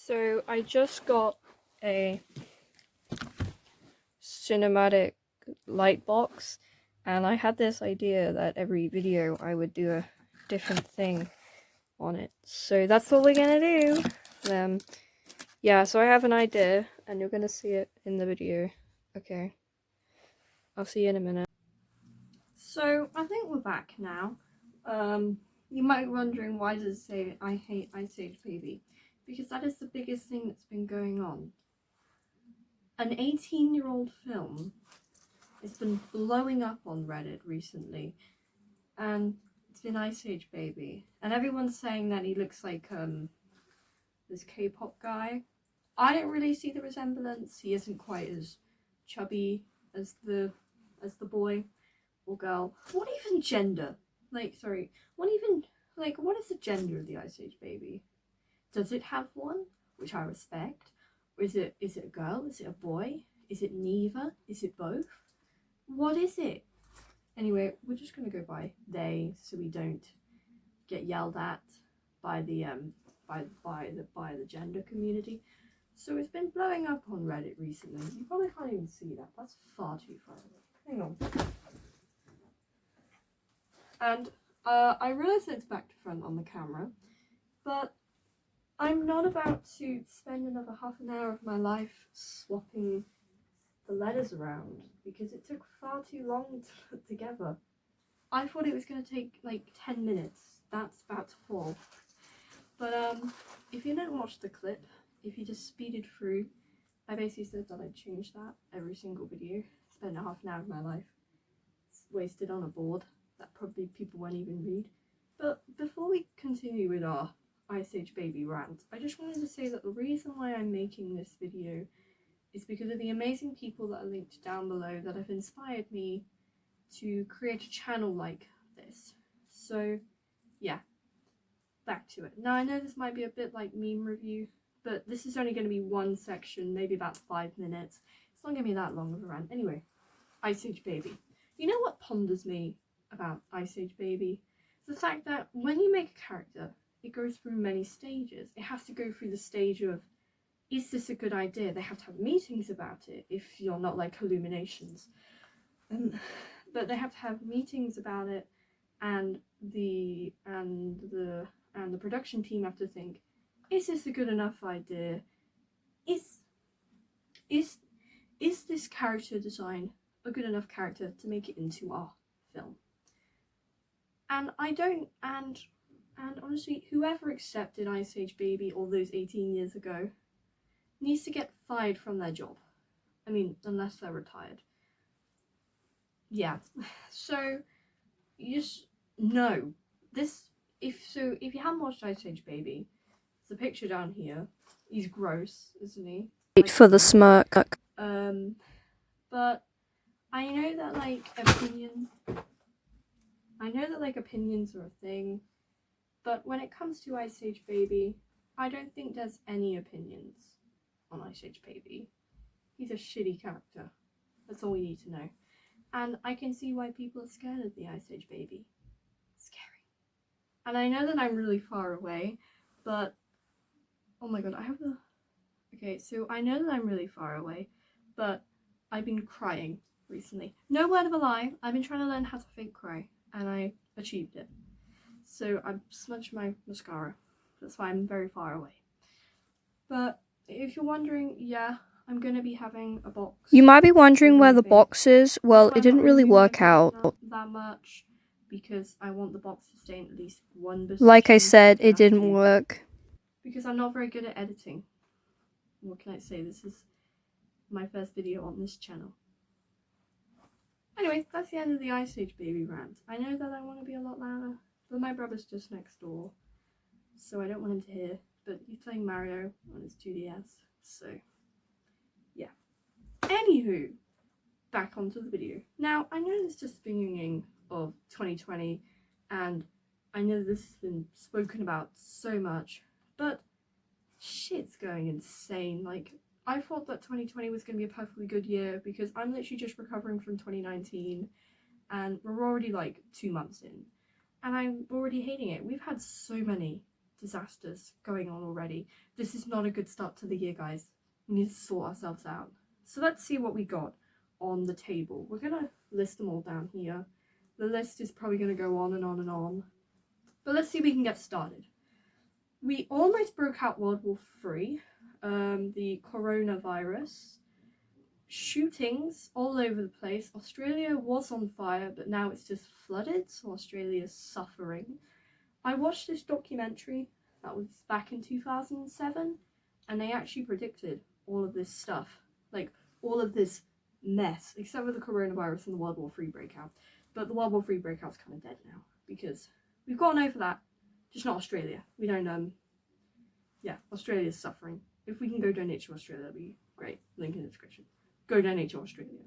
So I just got a cinematic light box, and I had this idea that every video I would do a different thing on it. So that's what we're gonna do. Yeah, so I have an idea, and you're gonna see it in the video. Okay. I'll see you in a minute. So I think we're back now. You might be wondering, why does it say I hate Ice Age Baby? Because that is the biggest thing that's been going on. An 18-year-old film has been blowing up on Reddit recently, and it's been Ice Age Baby, and everyone's saying that he looks like this K-pop guy. I don't really see the resemblance. He isn't quite as chubby as the boy or girl. What even gender? What is the gender of the Ice Age Baby? Does it have one? Which I respect. Or is it a girl? Is it a boy? Is it neither? Is it both? What is it? Anyway, we're just gonna go by they, so we don't get yelled at by the gender community. So it's been blowing up on Reddit recently. You probably can't even see that. That's far too far away. Hang on. And I realise it's back to front on the camera, but I'm not about to spend another half an hour of my life swapping the letters around, because it took far too long to put together. I thought it was going to take like 10 minutes. That's about to fall. But if you didn't watch the clip, if you just speeded through, I basically said that I'd change that every single video. Spend a half an hour of my life wasted on a board that probably people won't even read. But before we continue with our Ice Age Baby rant, I just wanted to say that the reason why I'm making this video is because of the amazing people that are linked down below that have inspired me to create a channel like this. So yeah, back to it. Now I know this might be a bit like meme review, but this is only going to be one section, maybe about 5 minutes. It's not going to be that long of a rant. Anyway, Ice Age Baby. You know what ponders me about Ice Age Baby? The fact that when you make a character, it goes through many stages. It has to go through the stage of, is this a good idea? They have to have meetings about it if you're not like Illuminations. But they have to have meetings about it, and the production team have to think, is this a good enough idea? Is this character design a good enough character to make it into our film? And honestly, whoever accepted Ice Age Baby all those 18 years ago needs to get fired from their job. I mean, unless they're retired. Yeah. So you just know this. If you haven't watched Ice Age Baby, there's a picture down here. He's gross, isn't he? Wait for the smirk. But I know that opinions are a thing, but when it comes to Ice Age Baby, I don't think there's any opinions on Ice Age Baby. He's a shitty character. That's all you need to know. And I can see why people are scared of the Ice Age Baby. Scary. And I know that I'm really far away, but oh my god, okay, so I know that I'm really far away, but I've been crying recently. No word of a lie, I've been trying to learn how to fake cry, and I achieved it. So I smudged my mascara. That's why I'm very far away. But if you're wondering, yeah, I'm gonna be having a box. You might be wondering where the box is. Well, it didn't really work out. Not that much, because I want the box to stay in at least one position. Like I said, it didn't work. Because I'm not very good at editing. What can I say? This is my first video on this channel. Anyway, that's the end of the Ice Age Baby rant. I know that I want to be a lot louder, but my brother's just next door, so I don't want him to hear. But he's playing Mario on his 2DS, so yeah. Anywho, back onto the video. Now, I know it's just the beginning of 2020, and I know this has been spoken about so much, but shit's going insane. Like, I thought that 2020 was going to be a perfectly good year, because I'm literally just recovering from 2019, and we're already like 2 months in, and I'm already hating it. We've had so many disasters going on already. This is not a good start to the year, guys. We need to sort ourselves out. So let's see what we got on the table. We're going to list them all down here. The list is probably going to go on and on and on. But let's see if we can get started. We almost broke out World War III, the coronavirus, shootings all over the place. Australia was on fire, but now it's just flooded, so Australia's suffering. I watched this documentary that was back in 2007, and they actually predicted all of this stuff, like all of this mess, except for the coronavirus and the World War III breakout. But the World War III breakout's kind of dead now, because we've gotten over that. Just not Australia. We don't, yeah, Australia's suffering. If we can go donate to Australia, that'd be great. Link in the description. Go donate to Australia.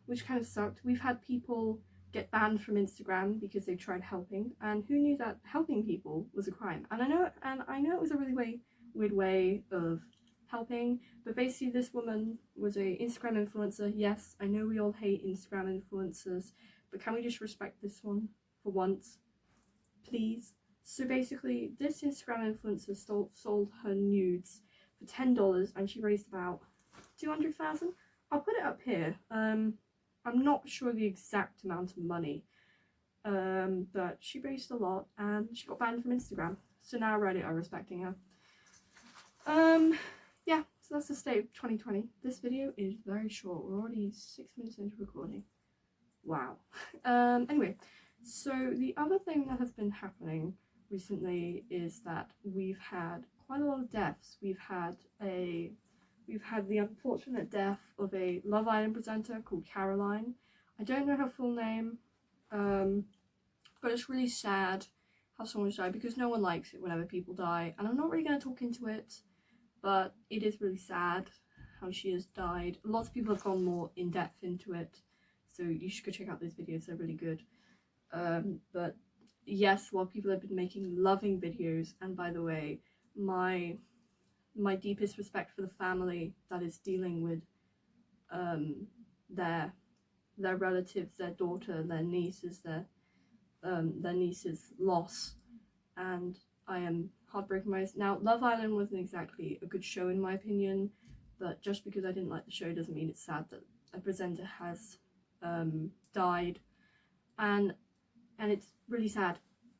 Which kind of sucked. We've had people get banned from Instagram because they tried helping, and who knew that helping people was a crime? And I know it was a really weird way of helping, but basically this woman was a Instagram influencer. Yes, I know we all hate Instagram influencers, but can we just respect this one for once, please? So basically, this Instagram influencer sold her nudes for $10, and she raised about 200,000. I'll put it up here. I'm not sure the exact amount of money, but she raised a lot, and she got banned from Instagram. So now Reddit are respecting her. Yeah, so that's the state of 2020. This video is very short. We're already 6 minutes into recording. Wow. Anyway, so the other thing that has been happening recently is that we've had quite a lot of deaths. We've had the unfortunate death of a Love Island presenter called Caroline. I don't know her full name, but it's really sad how someone's died, because no one likes it whenever people die, and I'm not really going to talk into it, but it is really sad how she has died. Lots of people have gone more in depth into it, so you should go check out those videos. They're really good. But yes, while people have been making loving videos, and by the way, my deepest respect for the family that is dealing with their relatives, their daughter, their niece's loss, and I am heartbroken. Now, Love Island wasn't exactly a good show in my opinion, but just because I didn't like the show doesn't mean it's sad that a presenter has died, and it's really sad,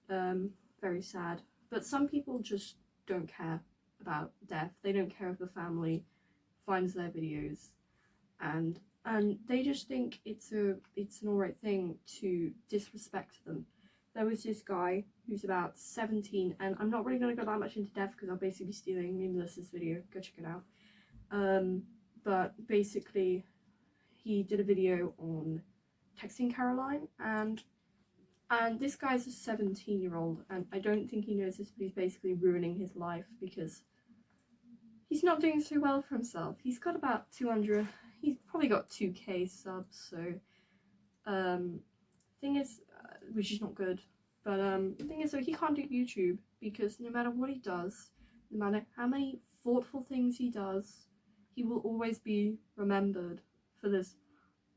very sad. But some people just don't care about death. They don't care if the family finds their videos, and they just think it's an alright thing to disrespect them. There was this guy who's about 17, and I'm not really going to go that much into depth because I'll basically be stealing memeulous' video. Go check it out. But basically, he did a video on texting Caroline, and this guy's a 17-year-old, and I don't think he knows this, but he's basically ruining his life because he's not doing so well for himself. He's got about 200, he's probably got 2k subs, so thing is, which is not good, but the thing is, so he can't do YouTube because no matter what he does, no matter how many thoughtful things he does, he will always be remembered for this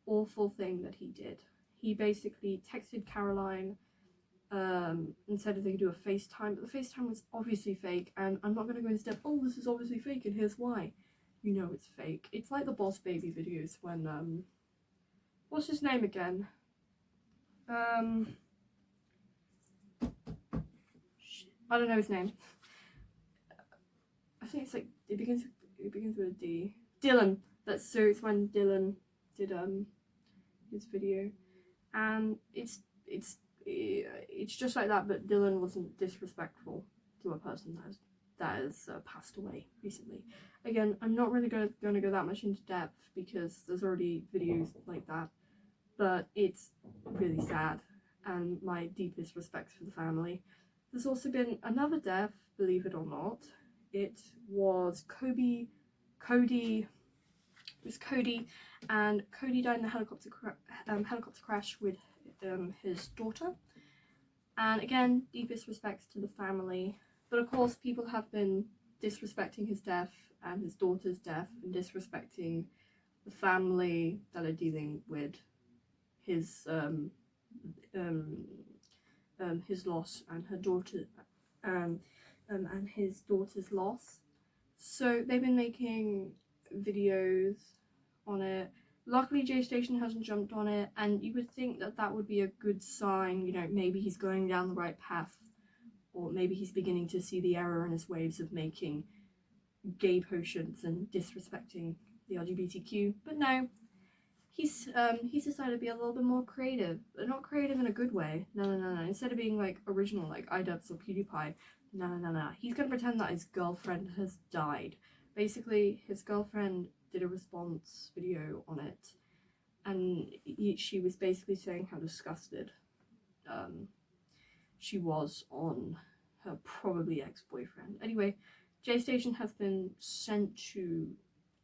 awful thing that he did. He basically texted Caroline and said if they could do a FaceTime, but the FaceTime was obviously fake, and I'm not going to go into depth, oh, this is obviously fake and here's why. You know it's fake. It's like the Boss Baby videos when, what's his name again? I don't know his name. I think it's like, it begins with a D. Dylan. So it's when Dylan did his video, and it's just like that, but Dylan wasn't disrespectful to a person that has passed away recently. Again, I'm not really going to go that much into depth because there's already videos like that, but it's really sad, and my deepest respects for the family. There's also been another death, believe it or not. It was Cody, and Cody died in a helicopter crash with his daughter. And again, deepest respects to the family. But of course, people have been disrespecting his death and his daughter's death, and disrespecting the family that are dealing with his loss, and her daughter, and his daughter's loss. So they've been making videos on it. Luckily, J Station hasn't jumped on it, and you would think that that would be a good sign, you know, maybe he's going down the right path, or maybe he's beginning to see the error in his ways of making gay potions and disrespecting the LGBTQ. But no, he's decided to be a little bit more creative, but not creative in a good way. No. Instead of being like original, like iDubbbz or PewDiePie, no. He's gonna pretend that his girlfriend has died. Basically, his girlfriend did a response video on it, and she was basically saying how disgusted she was on her probably ex-boyfriend. Anyway, J Station has been sent to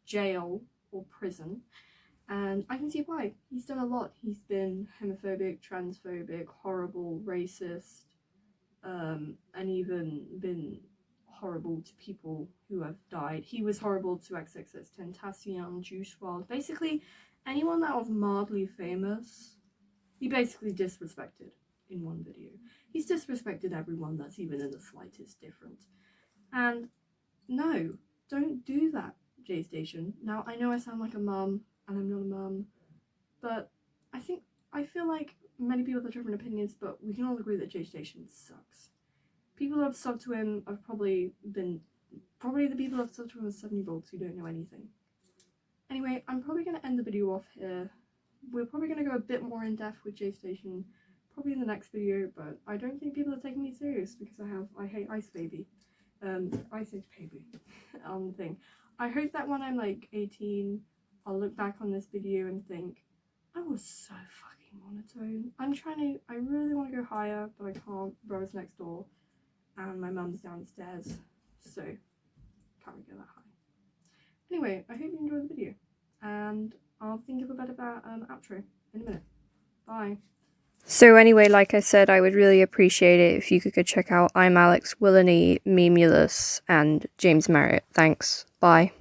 jail or prison, and I can see why. He's done a lot. He's been homophobic, transphobic, horrible, racist, and even been horrible to people who have died. He was horrible to XXXTentacion, Juice WRLD. Basically, anyone that was mildly famous, he basically disrespected in one video. He's disrespected everyone that's even in the slightest different. And no, don't do that, J Station. Now, I know I sound like a mum, and I'm not a mum, but I feel like many people have different opinions, but we can all agree that J Station sucks. People who have subbed to him have probably the people who have subbed to him are 7-year-olds who don't know anything. Anyway, I'm probably going to end the video off here. We're probably going to go a bit more in depth with J Station, probably in the next video, but I don't think people are taking me serious because I hate Ice Baby. Ice Age Baby thing. I hope that when I'm like 18, I'll look back on this video and think, I was so fucking monotone. I really want to go higher, but I can't. Bro's next door, and my mum's downstairs, so can't really go that high. Anyway, I hope you enjoyed the video, and I'll think of a better outro in a minute. Bye. So anyway, like I said, I would really appreciate it if you could go check out imallexx, willne, memeulous, and James Marriott. Thanks. Bye.